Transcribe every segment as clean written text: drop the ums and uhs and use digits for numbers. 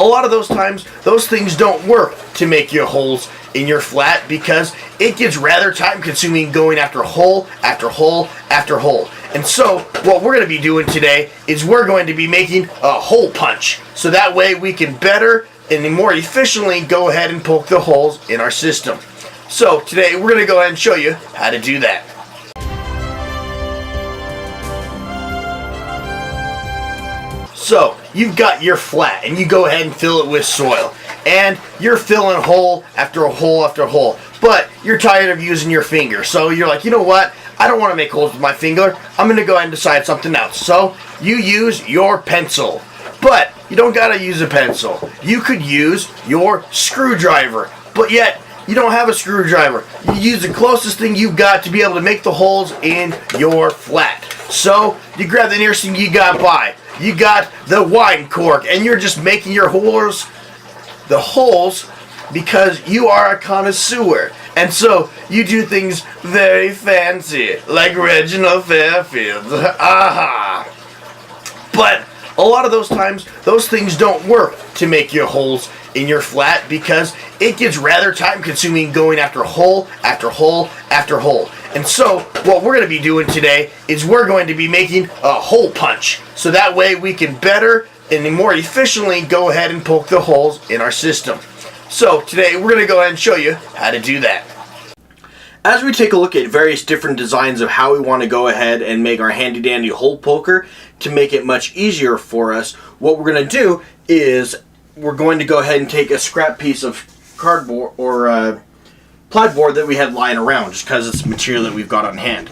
lot of those times, those things don't work to make your holes in your flat because it gets rather time consuming going after hole after hole after hole. And so what we're going to be doing today is we're going to be making a hole punch. So that way we can better and more efficiently go ahead and poke the holes in our system. So today we're going to go ahead and show you how to do that. So you've got your flat and you go ahead and fill it with soil. And you're filling hole after hole after hole. But you're tired of using your finger. So you're like, you know what? I don't want to make holes with my finger. I'm going to go ahead and decide something else. So you use your pencil. But you don't got to use a pencil. You could use your screwdriver. But yet, you don't have a screwdriver. You use the closest thing you've got to be able to make the holes in your flat. So you grab the nearest thing you got by. You got the wine cork, and you're just making your holes, the holes, because you are a connoisseur. And so you do things very fancy, like Reginald Fairfield. Aha! But a lot of those times, those things don't work to make your holes in your flat because it gets rather time consuming going after hole after hole after hole. And so what we're going to be doing today is we're going to be making a hole punch. So that way we can better and more efficiently go ahead and poke the holes in our system. So today we're going to go ahead and show you how to do that. As we take a look at various different designs of how we want to go ahead and make our handy dandy hole poker to make it much easier for us, what we're going to do is we're going to go ahead and take a scrap piece of cardboard or plyboard that we had lying around just because it's material that we've got on hand.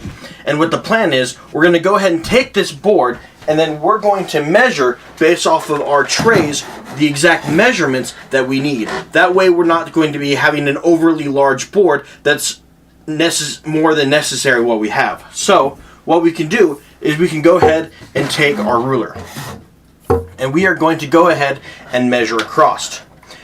And what the plan is, we're going to go ahead and take this board and then we're going to measure based off of our trays the exact measurements that we need. That way we're not going to be having an overly large board that's more than necessary what we have. So what we can do is we can go ahead and take our ruler and we are going to go ahead and measure across.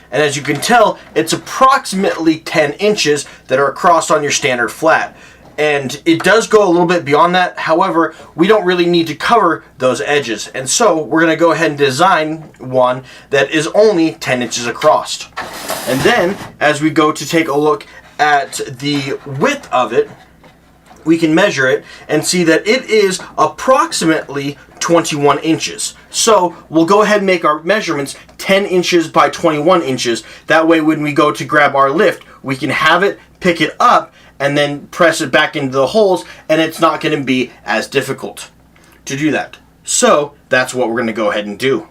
And as you can tell, it's approximately 10 inches that are across on your standard flat. And it does go a little bit beyond that. However, we don't really need to cover those edges. And so we're going to go ahead and design one that is only 10 inches across. And then as we go to take a look at the width of it, we can measure it and see that it is approximately 21 inches. So we'll go ahead and make our measurements 10 inches by 21 inches. That way when we go to grab our lift, we can have it, pick it up, and then press it back into the holes, and it's not going to be as difficult to do that. So that's what we're going to go ahead and do.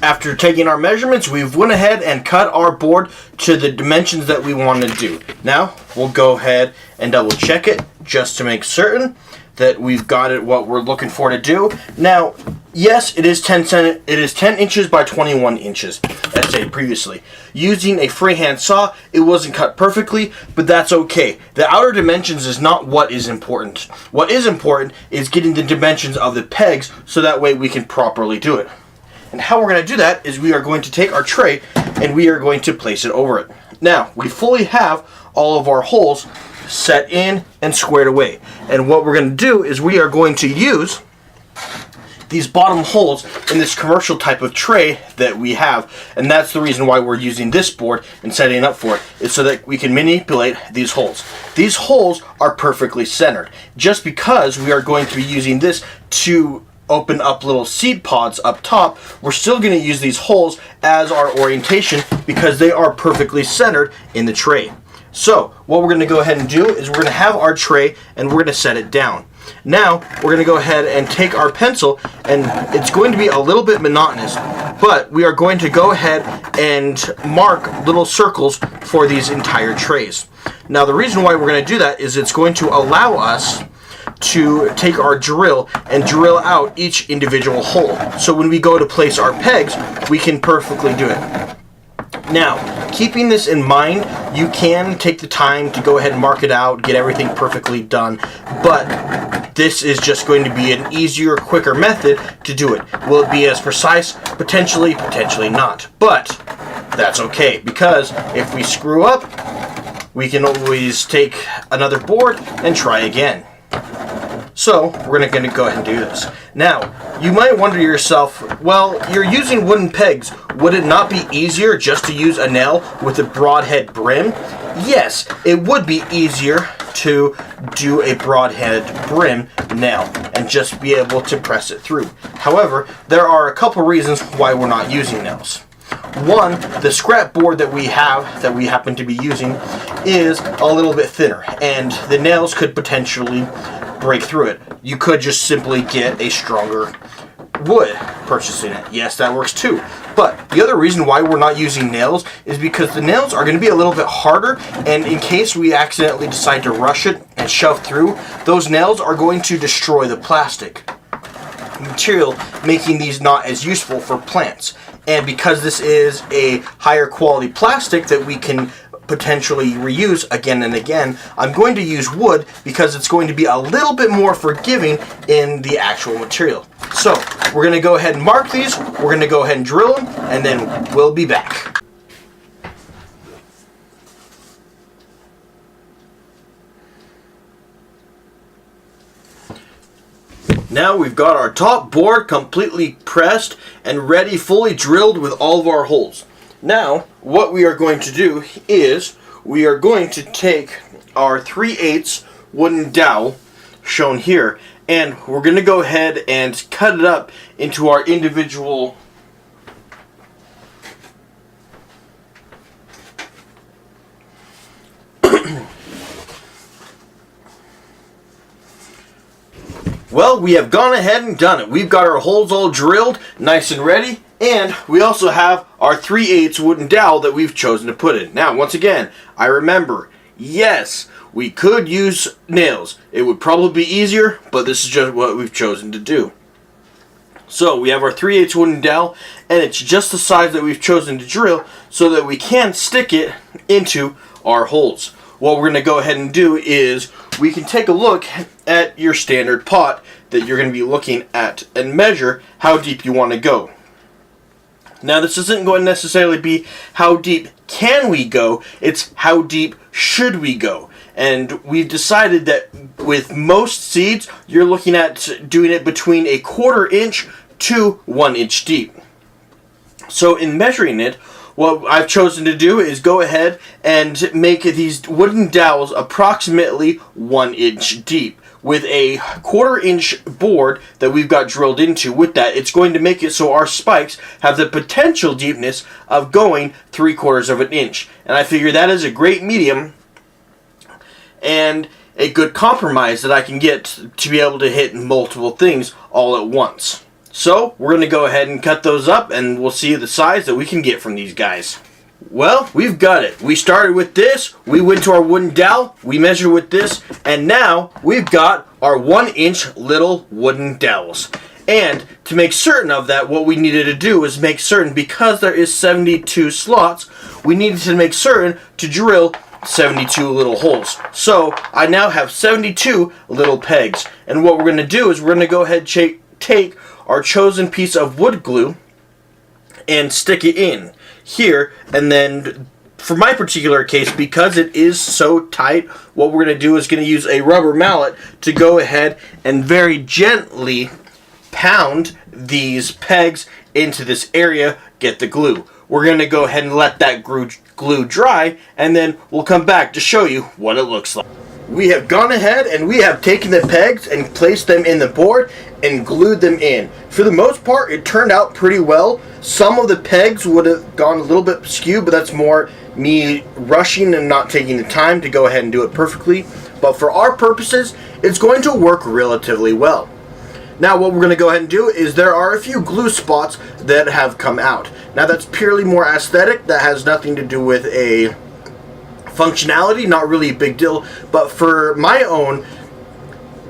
After taking our measurements, we've went ahead and cut our board to the dimensions that we want to do. Now we'll go ahead and double check it just to make certain that we've got it what we're looking for to do. Now, yes, it is 10 inches by 21 inches, as stated previously. Using a freehand saw, it wasn't cut perfectly, but that's okay. The outer dimensions is not what is important. What is important is getting the dimensions of the pegs so that way we can properly do it. And how we're going to do that is we are going to take our tray and we are going to place it over it. Now, we fully have all of our holes set in and squared away. And what we're going to do is we are going to use these bottom holes in this commercial type of tray that we have. And that's the reason why we're using this board and setting it up for it, is so that we can manipulate these holes. These holes are perfectly centered. Just because we are going to be using this to open up little seed pods up top, we're still going to use these holes as our orientation because they are perfectly centered in the tray. So what we're going to go ahead and do is we're going to have our tray and we're going to set it down. Now we're going to go ahead and take our pencil, and it's going to be a little bit monotonous, but we are going to go ahead and mark little circles for these entire trays. Now the reason why we're going to do that is it's going to allow us to take our drill and drill out each individual hole. So when we go to place our pegs, we can perfectly do it. Now, keeping this in mind, you can take the time to go ahead and mark it out, get everything perfectly done, but this is just going to be an easier, quicker method to do it. Will it be as precise? Potentially, potentially not. But that's okay, because if we screw up, we can always take another board and try again. So we're going to go ahead and do this. Now, you might wonder to yourself, well, you're using wooden pegs. Would it not be easier just to use a nail with a broadhead brim? Yes, it would be easier to do a broadhead brim nail and just be able to press it through. However, there are a couple reasons why we're not using nails. One, the scrap board that we happen to be using, is a little bit thinner, and the nails could potentially break through it. You could just simply get a stronger wood purchasing it. Yes, that works too. But the other reason why we're not using nails is because the nails are going to be a little bit harder, and in case we accidentally decide to rush it and shove through, those nails are going to destroy the plastic material, making these not as useful for plants. And because this is a higher quality plastic that we can potentially reuse again and again, I'm going to use wood because it's going to be a little bit more forgiving in the actual material. So we're going to go ahead and mark these, we're going to go ahead and drill them, and then we'll be back. Now we've got our top board completely pressed and ready, fully drilled with all of our holes. Now, what we are going to do is we are going to take our 3/8 wooden dowel, shown here, and we're going to go ahead and cut it up into our individual Well, we have gone ahead and done it. We've got our holes all drilled, nice and ready, and we also have our 3/8 wooden dowel that we've chosen to put in. Now, once again, I remember, yes, we could use nails. It would probably be easier, but this is just what we've chosen to do. So, we have our 3/8 wooden dowel, and it's just the size that we've chosen to drill so that we can stick it into our holes. What we're going to go ahead and do is we can take a look at your standard pot that you're going to be looking at and measure how deep you want to go. Now, this isn't going to necessarily be how deep can we go, it's how deep should we go. And we've decided that with most seeds, you're looking at doing it between a 1/4 inch to 1 inch deep. So in measuring it, what I've chosen to do is go ahead and make these wooden dowels approximately 1 inch deep. With a 1/4 inch board that we've got drilled into, with that, it's going to make it so our spikes have the potential deepness of going 3/4 of an inch. And I figure that is a great medium and a good compromise that I can get to be able to hit multiple things all at once. So, we're going to go ahead and cut those up, and we'll see the size that we can get from these guys. Well, we've got it. We started with this, we went to our wooden dowel, we measured with this, and now we've got our 1 inch little wooden dowels. And to make certain of that, what we needed to do is make certain, because there is 72 slots, we needed to make certain to drill 72 little holes. So, I now have 72 little pegs. And what we're going to do is we're going to go ahead and take our chosen piece of wood glue and stick it in here, and then for my particular case, because it is so tight, what we're going to do is going to use a rubber mallet to go ahead and very gently pound these pegs into this area, get the glue. We're going to go ahead and let that glue dry, and then we'll come back to show you what it looks like. We have gone ahead and we have taken the pegs and placed them in the board and glued them in. For the most part, it turned out pretty well. Some of the pegs would have gone a little bit skewed, but that's more me rushing and not taking the time to go ahead and do it perfectly. But for our purposes, it's going to work relatively well. Now, what we're going to go ahead and do is there are a few glue spots that have come out. Now, that's purely more aesthetic. That has nothing to do with a functionality, not really a big deal, but for my own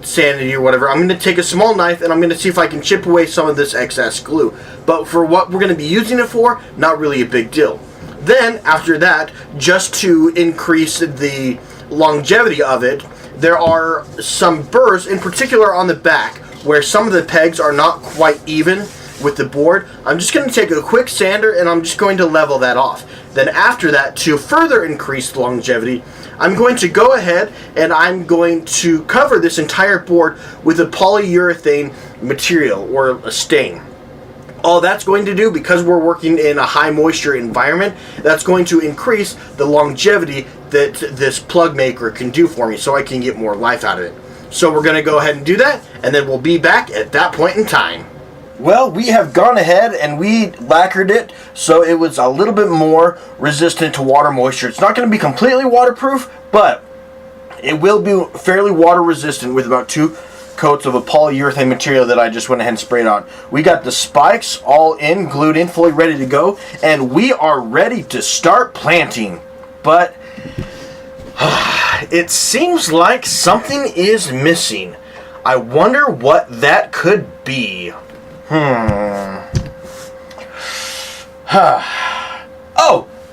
sanity or whatever, I'm going to take a small knife and I'm going to see if I can chip away some of this excess glue. But for what we're going to be using it for, not really a big deal. Then, after that, just to increase the longevity of it, there are some burrs, in particular on the back, where some of the pegs are not quite even, with the board, I'm just going to take a quick sander and I'm just going to level that off. Then after that, to further increase the longevity, I'm going to go ahead and I'm going to cover this entire board with a polyurethane material or a stain. All that's going to do, because we're working in a high moisture environment, that's going to increase the longevity that this plug maker can do for me so I can get more life out of it. So we're going to go ahead and do that, and then we'll be back at that point in time. Well, we have gone ahead and we lacquered it so it was a little bit more resistant to water moisture. It's not going to be completely waterproof, but it will be fairly water resistant with about 2 coats of a polyurethane material that I just went ahead and sprayed on. We got the spikes all in, glued in, fully ready to go, and we are ready to start planting. But it seems like something is missing. I wonder what that could be. Oh,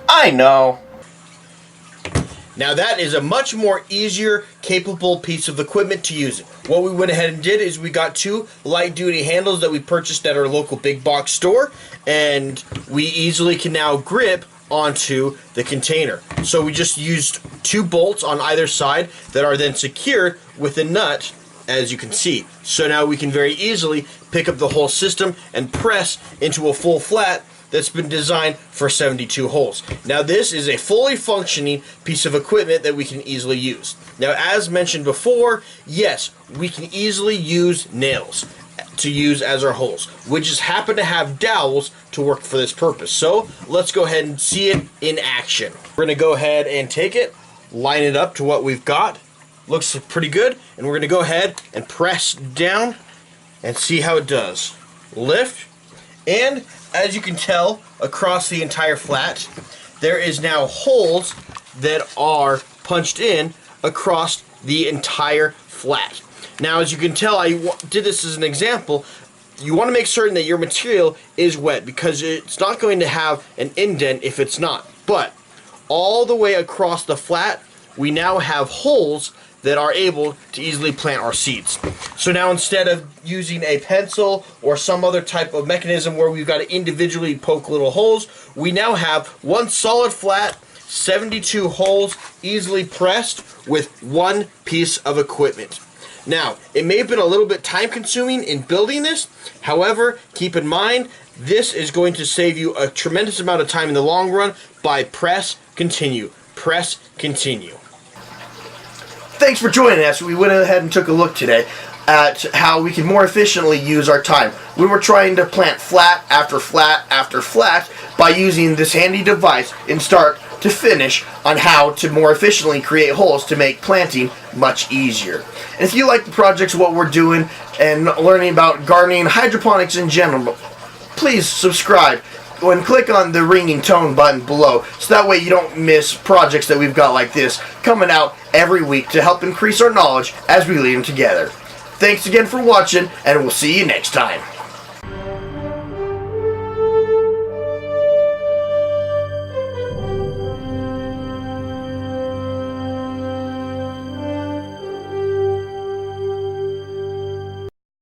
I know. Now that is a much more easier, capable piece of equipment to use. What we went ahead and did is we got 2 light-duty handles that we purchased at our local big box store, and we easily can now grip onto the container. So we just used 2 bolts on either side that are then secured with a nut, as you can see. So now we can very easily pick up the whole system and press into a full flat that's been designed for 72 holes. Now this is a fully functioning piece of equipment that we can easily use. Now as mentioned before, yes, we can easily use nails to use as our holes. We just happen to have dowels to work for this purpose. So let's go ahead and see it in action. We're going to go ahead and take it, line it up to what we've got. Looks pretty good, and we're going to go ahead and press down and see how it does. Lift, and as you can tell, across the entire flat, there is now holes that are punched in across the entire flat. Now, as you can tell, I did this as an example. You want to make certain that your material is wet, because it's not going to have an indent if it's not. But all the way across the flat, we now have holes that are able to easily plant our seeds. So now, instead of using a pencil or some other type of mechanism where we've got to individually poke little holes, we now have one solid flat, 72 holes, easily pressed with one piece of equipment. Now, it may have been a little bit time consuming in building this. However, keep in mind, this is going to save you a tremendous amount of time in the long run by press, continue, press, continue. Thanks for joining us. We went ahead and took a look today at how we can more efficiently use our time. We were trying to plant flat after flat after flat by using this handy device in start to finish on how to more efficiently create holes to make planting much easier. And if you like the projects, what we're doing, and learning about gardening and hydroponics in general, please subscribe and click on the ringing tone button below, so that way you don't miss projects that we've got like this coming out every week to help increase our knowledge as we lead them together. Thanks again for watching, and we'll see you next time.